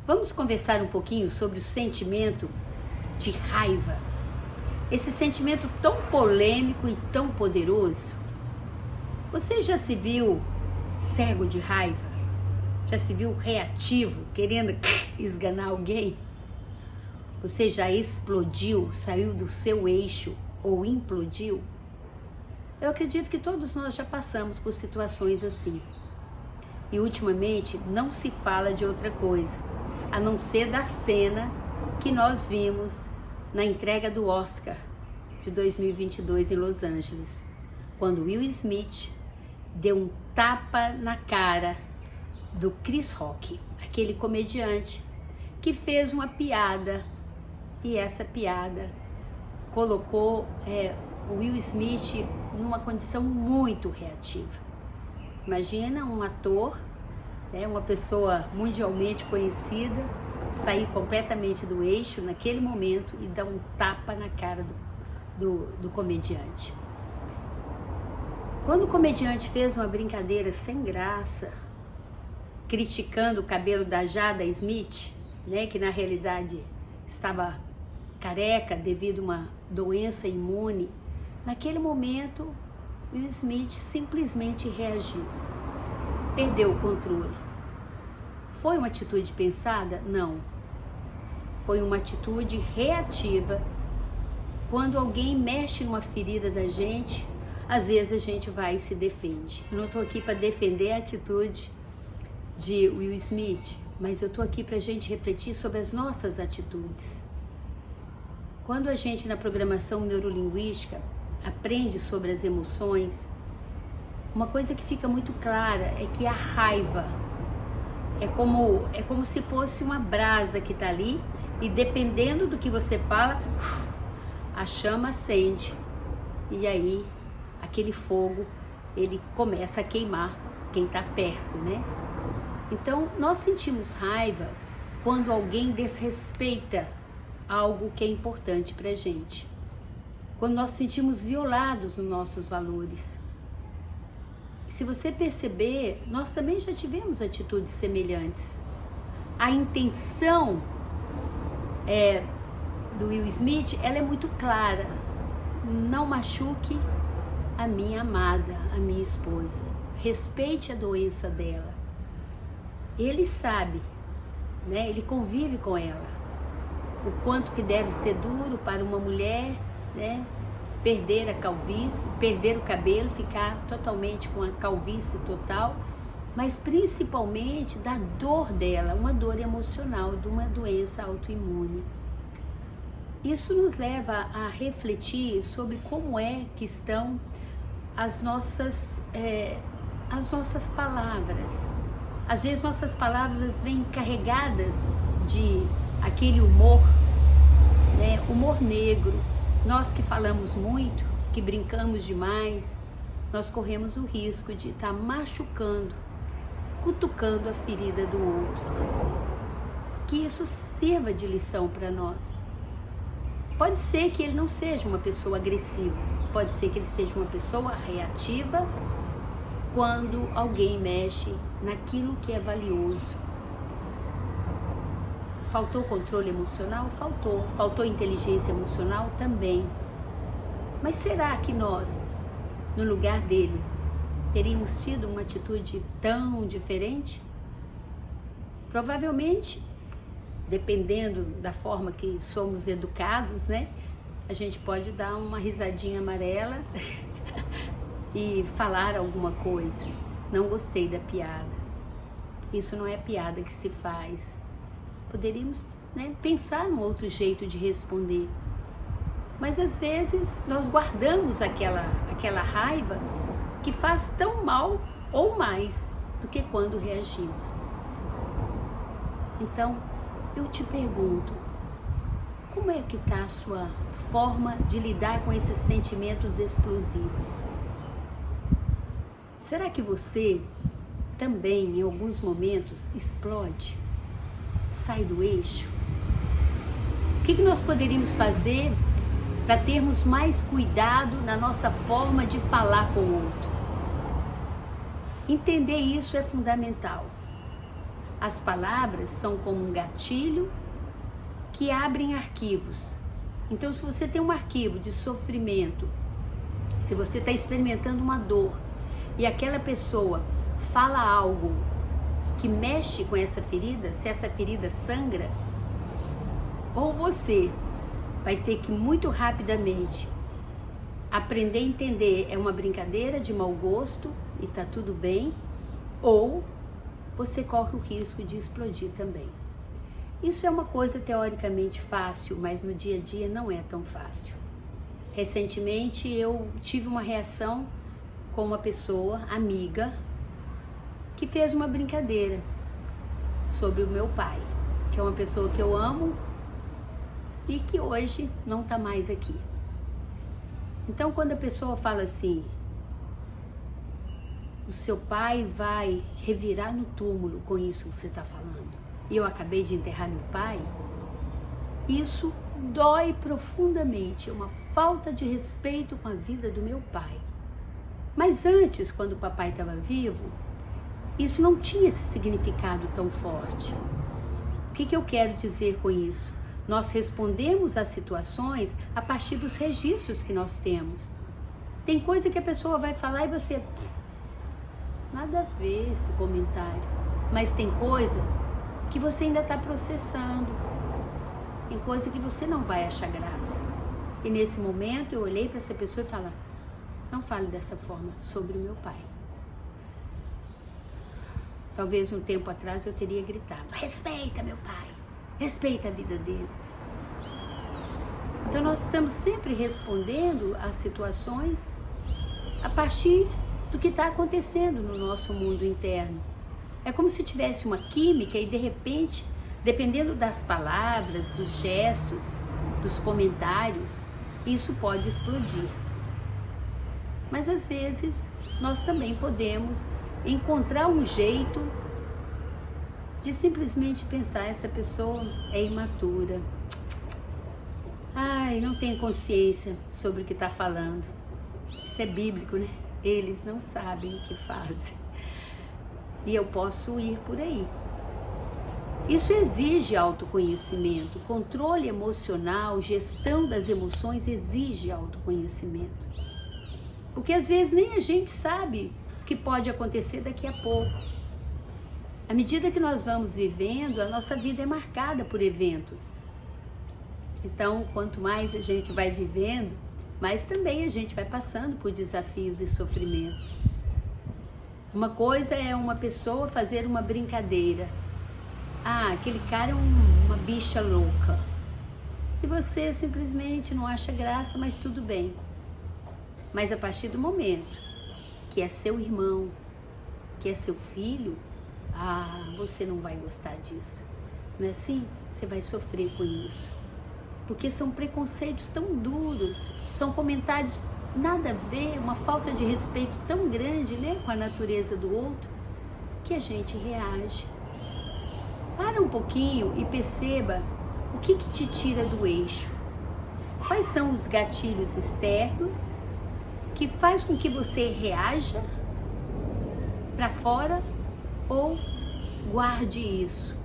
Vamos conversar um pouquinho sobre o sentimento de raiva. Esse sentimento tão polêmico e tão poderoso. Você já se viu cego de raiva? Já se viu reativo, querendo esganar alguém? Você já explodiu, saiu do seu eixo ou implodiu? Eu acredito que todos nós já passamos por situações assim. E ultimamente não se fala de outra coisa, a não ser da cena que nós vimos na entrega do Oscar de 2022 em Los Angeles, quando Will Smith deu um tapa na cara do Chris Rock, aquele comediante que fez uma piada, e essa piada colocou o Will Smith numa condição muito reativa. Imagina um ator, uma pessoa mundialmente conhecida, sair completamente do eixo naquele momento e dar um tapa na cara do comediante. Quando o comediante fez uma brincadeira sem graça, criticando o cabelo da Jada Smith, que na realidade estava careca devido a uma doença imune, naquele momento Will Smith simplesmente reagiu, perdeu o controle. Foi uma atitude pensada? Não. Foi uma atitude reativa. Quando alguém mexe numa ferida da gente, às vezes a gente vai e se defende. Eu não estou aqui para defender a atitude de Will Smith, mas eu estou aqui para a gente refletir sobre as nossas atitudes. Quando a gente, na programação neurolinguística, aprende sobre as emoções, uma coisa que fica muito clara é que a raiva é como se fosse uma brasa que está ali, e dependendo do que você fala, a chama acende, e aí aquele fogo ele começa a queimar quem está perto, Então nós sentimos raiva quando alguém desrespeita algo que é importante para a gente, quando nós sentimos violados nos nossos valores. Se você perceber, nós também já tivemos atitudes semelhantes. A intenção do Will Smith, ela é muito clara: não machuque a minha amada, a minha esposa, respeite a doença dela. Ele sabe, ele convive com ela, o quanto que deve ser duro para uma mulher, perder a calvície, perder o cabelo, ficar totalmente com a calvície total, mas principalmente da dor dela, uma dor emocional, de uma doença autoimune. Isso nos leva a refletir sobre como é que estão as nossas palavras. Às vezes nossas palavras vêm carregadas de aquele humor, humor negro. Nós que falamos muito, que brincamos demais, nós corremos o risco de estar machucando, cutucando a ferida do outro. Que isso sirva de lição para nós. Pode ser que ele não seja uma pessoa agressiva, pode ser que ele seja uma pessoa reativa quando alguém mexe naquilo que é valioso. Faltou controle emocional? Faltou. Faltou inteligência emocional? Também. Mas será que nós, no lugar dele, teríamos tido uma atitude tão diferente? Provavelmente, dependendo da forma que somos educados, a gente pode dar uma risadinha amarela e falar alguma coisa. Não gostei da piada. Isso não é piada que se faz. Poderíamos pensar num outro jeito de responder. Mas às vezes nós guardamos aquela raiva que faz tão mal ou mais do que quando reagimos. Então, eu te pergunto, como é que está a sua forma de lidar com esses sentimentos explosivos? Será que você também, em alguns momentos, explode? Sai do eixo? O que nós poderíamos fazer para termos mais cuidado na nossa forma de falar com o outro? Entender isso é fundamental. As palavras são como um gatilho que abrem arquivos. Então, se você tem um arquivo de sofrimento, se você está experimentando uma dor e aquela pessoa fala algo que mexe com essa ferida, se essa ferida sangra, ou você vai ter que muito rapidamente aprender a entender, é uma brincadeira de mau gosto e tá tudo bem, ou você corre o risco de explodir também. Isso é uma coisa teoricamente fácil, mas no dia a dia não é tão fácil. Recentemente eu tive uma reação com uma pessoa, amiga, que fez uma brincadeira sobre o meu pai, que é uma pessoa que eu amo e que hoje não está mais aqui. Então, quando a pessoa fala assim, o seu pai vai revirar no túmulo com isso que você está falando, e eu acabei de enterrar meu pai, isso dói profundamente, é uma falta de respeito com a vida do meu pai. Mas antes, quando o papai estava vivo, isso não tinha esse significado tão forte. O que eu quero dizer com isso? Nós respondemos às situações a partir dos registros que nós temos. Tem coisa que a pessoa vai falar e você... nada a ver esse comentário. Mas tem coisa que você ainda está processando. Tem coisa que você não vai achar graça. E nesse momento eu olhei para essa pessoa e falei, não fale dessa forma sobre o meu pai. Talvez um tempo atrás eu teria gritado, respeita meu pai, respeita a vida dele. Então nós estamos sempre respondendo às situações a partir do que está acontecendo no nosso mundo interno. É como se tivesse uma química e de repente, dependendo das palavras, dos gestos, dos comentários, isso pode explodir. Mas às vezes nós também podemos encontrar um jeito de simplesmente pensar, essa pessoa é imatura, ai, não tem consciência sobre o que está falando. Isso é bíblico, né? Eles não sabem o que fazem. E eu posso ir por aí. Isso exige autoconhecimento, controle emocional, gestão das emoções exige autoconhecimento. Porque às vezes nem a gente sabe o que pode acontecer daqui a pouco. À medida que nós vamos vivendo, a nossa vida é marcada por eventos. Então, quanto mais a gente vai vivendo, mais também a gente vai passando por desafios e sofrimentos. Uma coisa é uma pessoa fazer uma brincadeira. Ah, aquele cara é uma bicha louca. E você simplesmente não acha graça, mas tudo bem. Mas a partir do momento que é seu irmão, que é seu filho, você não vai gostar disso. Não é assim? Você vai sofrer com isso. Porque são preconceitos tão duros, são comentários nada a ver, uma falta de respeito tão grande, né, com a natureza do outro, que a gente reage. Para um pouquinho e perceba o que te tira do eixo. Quais são os gatilhos externos que faz com que você reaja para fora ou guarde isso.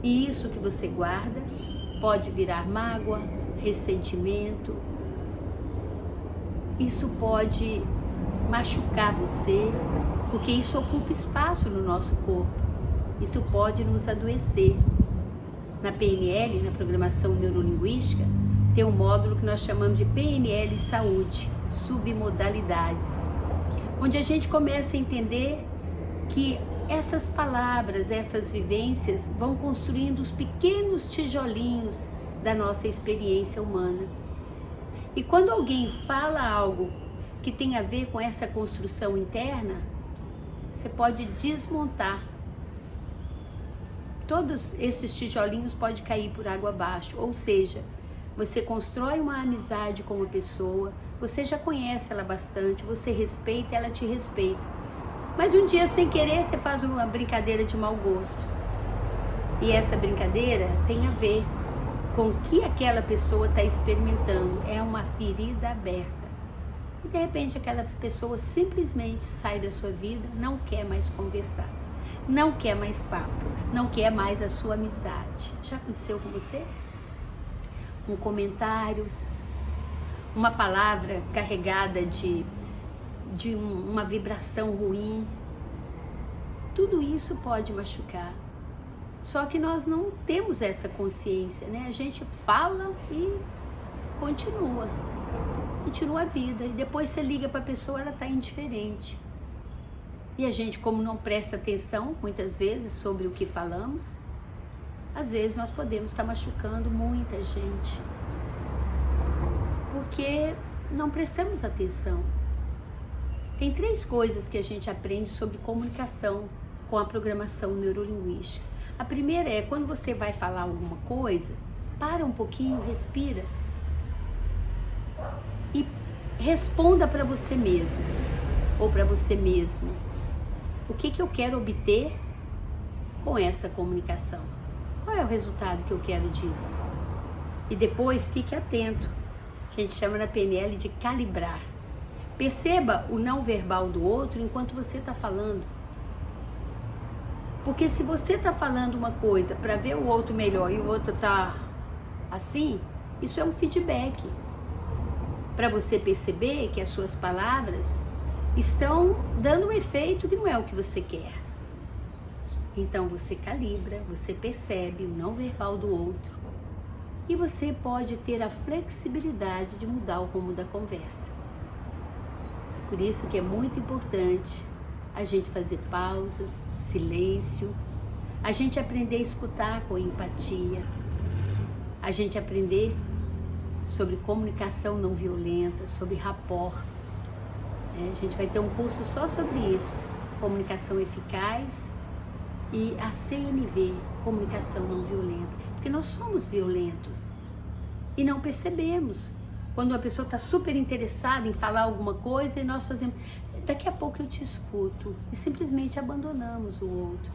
E isso que você guarda pode virar mágoa, ressentimento. Isso pode machucar você, porque isso ocupa espaço no nosso corpo. Isso pode nos adoecer. Na PNL, na programação neurolinguística, tem um módulo que nós chamamos de PNL Saúde, submodalidades, onde a gente começa a entender que essas palavras, essas vivências vão construindo os pequenos tijolinhos da nossa experiência humana. E quando alguém fala algo que tem a ver com essa construção interna, você pode desmontar. Todos esses tijolinhos podem cair por água abaixo, ou seja, você constrói uma amizade com uma pessoa, você já conhece ela bastante, você respeita, ela te respeita. Mas um dia, sem querer, você faz uma brincadeira de mau gosto. E essa brincadeira tem a ver com o que aquela pessoa está experimentando. É uma ferida aberta. E de repente aquela pessoa simplesmente sai da sua vida, não quer mais conversar. não quer mais papo, não quer mais a sua amizade. Já aconteceu com você? Um comentário, uma palavra carregada de uma vibração ruim, tudo isso pode machucar. Só que nós não temos essa consciência, né? A gente fala e continua a vida. E depois você liga para a pessoa, ela está indiferente. E a gente, como não presta atenção, muitas vezes, sobre o que falamos, às vezes nós podemos estar machucando muita gente. Porque não prestamos atenção. Tem 3 coisas que a gente aprende sobre comunicação com a programação neurolinguística. A primeira é, quando você vai falar alguma coisa, para um pouquinho, respira e responda para você mesmo ou para você mesmo. O que eu quero obter com essa comunicação? Qual é o resultado que eu quero disso? E depois fique atento. A gente chama na PNL de calibrar. Perceba o não verbal do outro enquanto você está falando. Porque se você está falando uma coisa para ver o outro melhor e o outro está assim, isso é um feedback. Para você perceber que as suas palavras estão dando um efeito que não é o que você quer. Então você calibra, você percebe o não verbal do outro e você pode ter a flexibilidade de mudar o rumo da conversa. Por isso que é muito importante a gente fazer pausas, silêncio, a gente aprender a escutar com empatia, a gente aprender sobre comunicação não violenta, sobre rapport. A gente vai ter um curso só sobre isso, comunicação eficaz e a CNV, comunicação não violenta, porque nós somos violentos e não percebemos. Quando uma pessoa está super interessada em falar alguma coisa e nós fazemos, daqui a pouco eu te escuto, e simplesmente abandonamos o outro.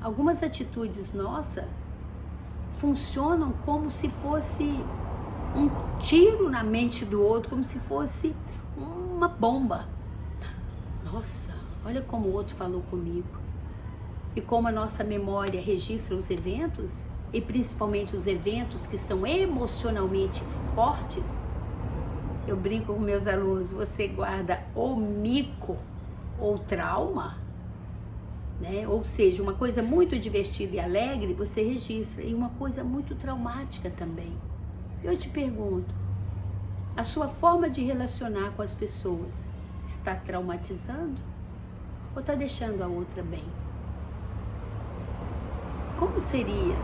Algumas atitudes nossas funcionam como se fosse um tiro na mente do outro, como se fosse uma bomba. Nossa, olha como o outro falou comigo. E como a nossa memória registra os eventos, e principalmente os eventos que são emocionalmente fortes, eu brinco com meus alunos, você guarda ou mico ou trauma, né? Ou seja, uma coisa muito divertida e alegre você registra, e uma coisa muito traumática também. Eu te pergunto, a sua forma de relacionar com as pessoas está traumatizando ou está deixando a outra bem? Como seria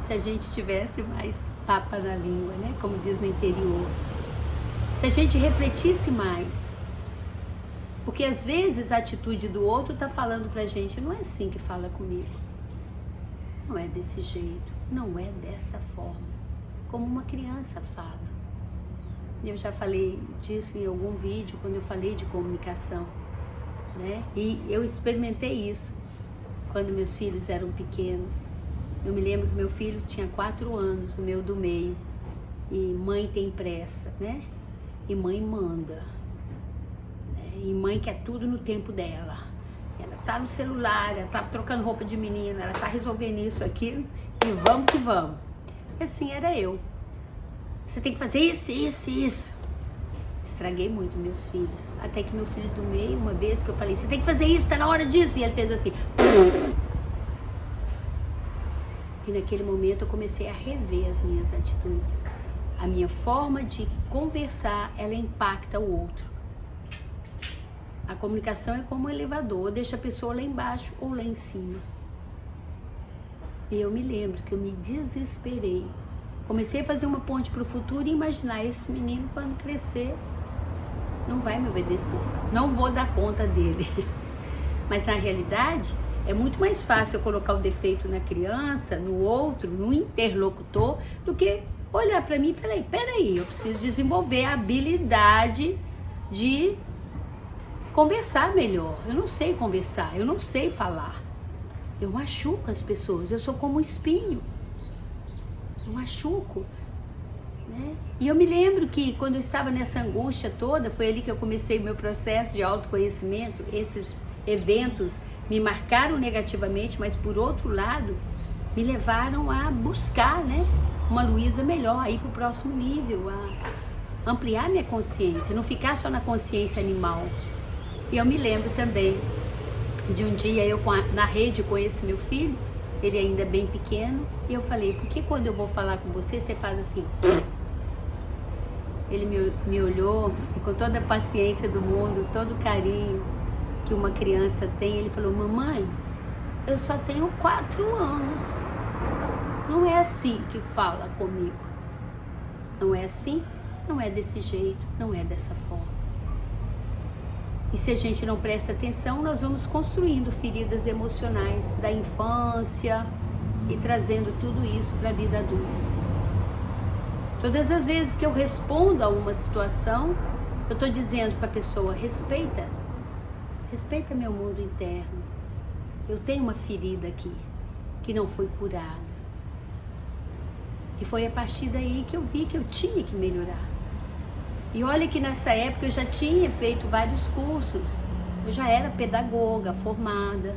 se a gente tivesse mais papa na língua, né? Como diz no interior. Se a gente refletisse mais. Porque às vezes a atitude do outro está falando pra gente, não é assim que fala comigo. Não é desse jeito, não é dessa forma. Como uma criança fala. Eu já falei disso em algum vídeo, quando eu falei de comunicação, né? E eu experimentei isso quando meus filhos eram pequenos. Eu me lembro que meu filho tinha 4 anos, o meu do meio, e mãe tem pressa, né? E mãe manda, e mãe quer tudo no tempo dela. Ela tá no celular, ela tá trocando roupa de menina, ela tá resolvendo isso, aquilo, e vamos que vamos. E assim era eu. Você tem que fazer isso, isso, isso. Estraguei muito meus filhos. Até que meu filho do meio, uma vez que eu falei, você tem que fazer isso, tá na hora disso. E ele fez assim. E naquele momento eu comecei a rever as minhas atitudes. A minha forma de conversar, ela impacta o outro. A comunicação é como um elevador, ou deixa a pessoa lá embaixo ou lá em cima. E eu me lembro que eu me desesperei. Comecei a fazer uma ponte para o futuro e imaginar esse menino quando crescer não vai me obedecer, não vou dar conta dele. Mas na realidade é muito mais fácil eu colocar o defeito na criança, no outro, no interlocutor, do que olhar para mim e falar, peraí, eu preciso desenvolver a habilidade de conversar melhor. Eu não sei conversar, eu não sei falar. Eu machuco as pessoas, eu sou como um espinho. Eu machuco, né? E eu me lembro que quando eu estava nessa angústia toda, foi ali que eu comecei o meu processo de autoconhecimento, esses eventos me marcaram negativamente, mas por outro lado, me levaram a buscar, né, uma Luísa melhor, a ir para o próximo nível, a ampliar minha consciência, não ficar só na consciência animal. E eu me lembro também de um dia eu na rede com esse meu filho, ele ainda bem pequeno, e eu falei, por que quando eu vou falar com você, você faz assim? Ele me olhou e com toda a paciência do mundo, todo o carinho que uma criança tem, ele falou, mamãe, eu só tenho 4 anos. Não é assim que fala comigo. Não é assim, não é desse jeito, não é dessa forma. E se a gente não presta atenção, nós vamos construindo feridas emocionais da infância e trazendo tudo isso para a vida adulta. Todas as vezes que eu respondo a uma situação, eu estou dizendo para a pessoa, respeita meu mundo interno. Eu tenho uma ferida aqui, que não foi curada. E foi a partir daí que eu vi que eu tinha que melhorar. E olha que nessa época eu já tinha feito vários cursos, eu já era pedagoga, formada,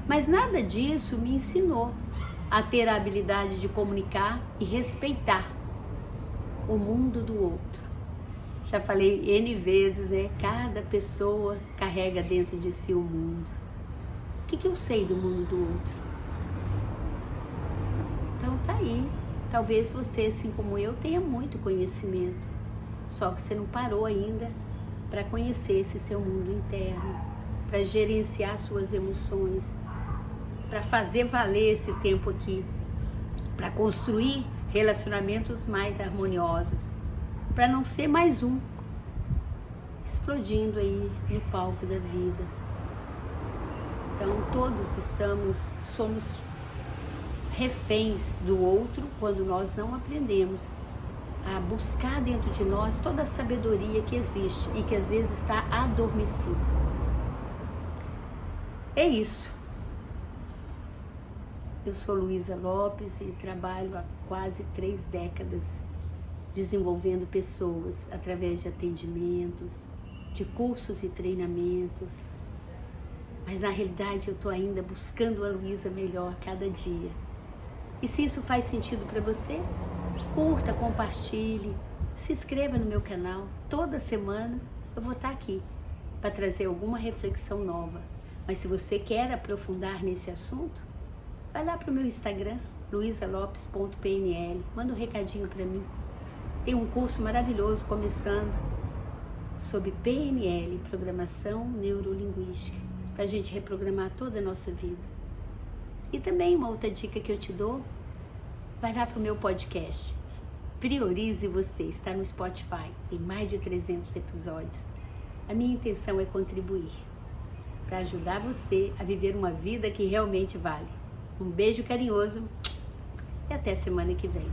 mas nada disso me ensinou a ter a habilidade de comunicar e respeitar o mundo do outro. Já falei N vezes, né? Cada pessoa carrega dentro de si o mundo. O que eu sei do mundo do outro? Então tá aí. Talvez você, assim como eu, tenha muito conhecimento. Só que você não parou ainda para conhecer esse seu mundo interno, para gerenciar suas emoções, para fazer valer esse tempo aqui, para construir relacionamentos mais harmoniosos, para não ser mais um explodindo aí no palco da vida. Então todos somos reféns do outro quando nós não aprendemos a buscar dentro de nós toda a sabedoria que existe e que às vezes está adormecida. É isso. Eu sou Luísa Lopes e trabalho há quase 3 décadas desenvolvendo pessoas através de atendimentos, de cursos e treinamentos. Mas na realidade eu estou ainda buscando a Luísa melhor a cada dia. E se isso faz sentido para você, curta, compartilhe, se inscreva no meu canal. Toda semana eu vou estar aqui para trazer alguma reflexão nova. Mas se você quer aprofundar nesse assunto, vai lá para o meu Instagram, luisalopes.pnl, manda um recadinho para mim. Tem um curso maravilhoso começando sobre PNL, Programação Neurolinguística, para a gente reprogramar toda a nossa vida. E também uma outra dica que eu te dou, vai lá para o meu podcast. Priorize você, está no Spotify, tem mais de 300 episódios. A minha intenção é contribuir para ajudar você a viver uma vida que realmente vale. Um beijo carinhoso e até semana que vem.